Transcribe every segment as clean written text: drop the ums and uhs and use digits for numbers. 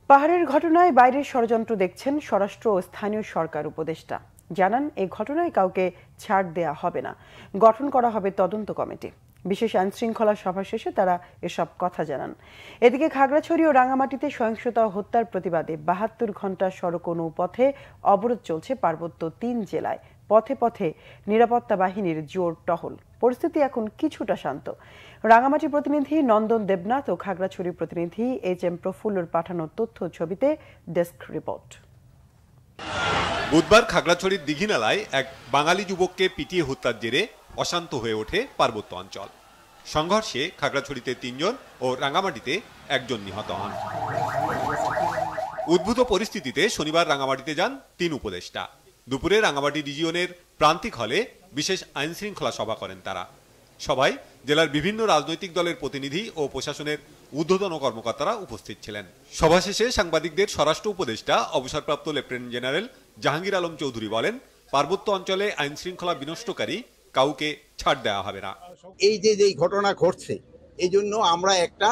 পাহাড়ের ঘটনায় বাইরের ষড়যন্ত্র দেখছেন স্বরাষ্ট্র ও স্থানীয় সরকার উপদেষ্টা। জানান, এই ঘটনায় কাউকে ছাড় দেয়া হবে না, গঠন করা হবে তদন্ত কমিটি। বিশেষ আইনশৃঙ্খলা সভা শেষে তারা এসব কথা জানান। এদিকে খাগড়াছড়ি ও রাঙামাটিতে সহিংসতা ও হত্যার প্রতিবাদে ৭২ ঘণ্টা সড়ক ও নৌপথে অবরোধ চলছে পার্বত্য ৩ জেলায়। পথে পথে নিরাপত্তা বাহিনীর জোর টহল। পরিস্থিতি এখন কিছুটা শান্ত। রাঙামাটি প্রতিনিধি নন্দন দেবনাথ ও খাগড়াছড়ি প্রতিনিধি HM প্রফুল্লর পাঠানো তথ্য ছবিতে ডেস্ক রিপোর্ট। বুধবার খাগড়াছড়ির দিঘিনালায় এক বাঙালি যুবককে পিটিয়ে হত্যার জেরে অশান্ত হয়ে ওঠে পার্বত্য অঞ্চল। সংঘর্ষে খাগড়াছড়িতে ৩ জন ও রাঙামাটিতে ১ জন নিহত হন। উদ্ভূত পরিস্থিতিতে শনিবার রাঙামাটিতে যান ৩ উপদেষ্টা। দুপুরে রাঙামাটি রিজিয়নের প্রান্তিক হলে বিশেষ আইনশৃঙ্খলা সভা করেন তারা। সভায় জেলার বিভিন্ন রাজনৈতিক দলের প্রতিনিধি ও প্রশাসনের ঊর্ধ্বতন কর্মকর্তারা উপস্থিত ছিলেন। সভা শেষে সাংবাদিকদের স্বরাষ্ট্র উপদেষ্টা অবসরপ্রাপ্ত লেফটেন্যান্ট জেনারেল জাহাঙ্গীর আলম চৌধুরী বলেন, পার্বত্য অঞ্চলে আইন শৃঙ্খলা বিনষ্টকারী কাউকে ছাড় দেওয়া হবে না। এই যে ঘটনা ঘটছে, এই জন্য আমরা একটা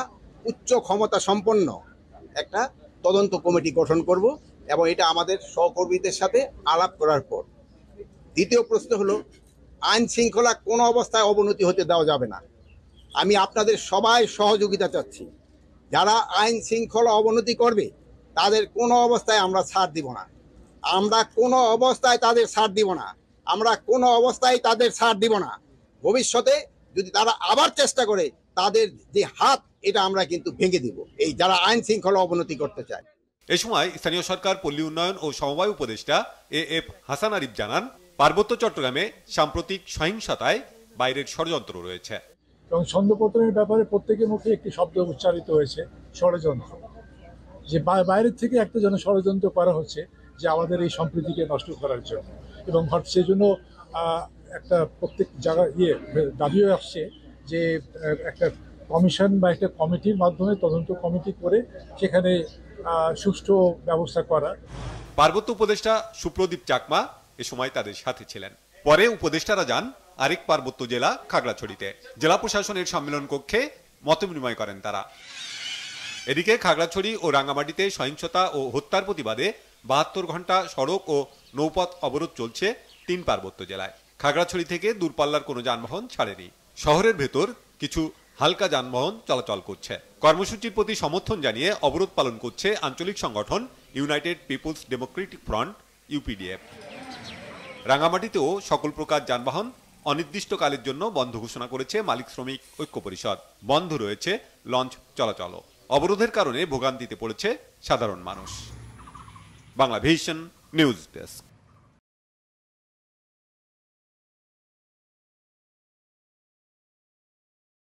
উচ্চ ক্ষমতা সম্পন্ন একটা তদন্ত কমিটি গঠন করব এবং এটা আমাদের সহকর্মীদের সাথে আলাপ করার পর। দ্বিতীয় প্রশ্ন হলো, আইন শৃঙ্খলা কোনো অবস্থায় অবনতি হতে দেওয়া যাবে না। আমি আপনাদের সবাই সহযোগিতা চাচ্ছি। যারা আইন শৃঙ্খলা অবনতি করবে তাদের কোনো অবস্থায় আমরা ছাড় দিব না। আমরা কোনো অবস্থায় তাদের ছাড় দিব না। আমরা কোনো অবস্থায় তাদের ছাড় দিব না। ভবিষ্যতে যদি তারা আবার চেষ্টা করে, তাদের যে হাত, এটা আমরা কিন্তু ভেঙে দিব, এই যারা আইন শৃঙ্খলা অবনতি করতে চায়। এ সময় স্থানীয় সরকার, পল্লী উন্নয়ন ও সমবায় উপদেষ্টা AF হাসান আরিফ জানান, পার্বত্য চট্টগ্রামে সাম্প্রতিক সহিংসতায় বাইরের ষড়যন্ত্র রয়েছে এবং ছন্দপতনের ব্যাপারে প্রত্যেকের মুখে একটি শব্দ উচ্চারিত হয়েছে, ষড়যন্ত্র। যে বাইরের থেকে একটা যেন ষড়যন্ত্র করা হচ্ছে যে আমাদের এই সম্প্রীতিকে নষ্ট করার জন্য, এবং সেই জন্য একটা প্রত্যেক জায়গায় দাবিও আসছে যে একটা কমিশন বা একটা কমিটির মাধ্যমে তদন্ত কমিটি করে সেখানে সুষ্ঠু ব্যবস্থা করা। পার্বত্য উপদেষ্টা সুপ্রদীপ চাকমা এ সময় তাদের সাথে ছিলেন। পরে উপদেষ্টারা যান আরেক পার্বত্য জেলা খাগড়াছড়িতে। জেলা প্রশাসনের সম্মেলন কক্ষে মতবিনিময় করেন তারা। এদিকে খাগড়াছড়ি ও রাঙামাটিতে সহিংসতা ও হত্যার প্রতিবাদে ৭২ ঘণ্টা সড়ক ও নৌপথ অবরোধ চলছে ৩ পার্বত্য জেলায়। খাগড়াছড়ি থেকে দূরপাল্লার কোনো যানবাহন ছাড়েনি। শহরের ভেতর কিছু হালকা যানবাহন চলাচল করছে। কর্মসূচির প্রতি সমর্থন জানিয়ে অবরোধ পালন করছে আঞ্চলিক সংগঠন United People's Democratic Front UPDF। রাঙামাটিতেও সকল প্রকার যানবাহন অনির্দিষ্টকালের জন্য বন্ধ ঘোষণা করেছে মালিক শ্রমিক ঐক্য পরিষদ। বন্ধ রয়েছে লঞ্চ চলাচলও। অবরোধের কারণে ভোগান্তিতে পড়েছে সাধারণ মানুষ। Bangla vision news desk.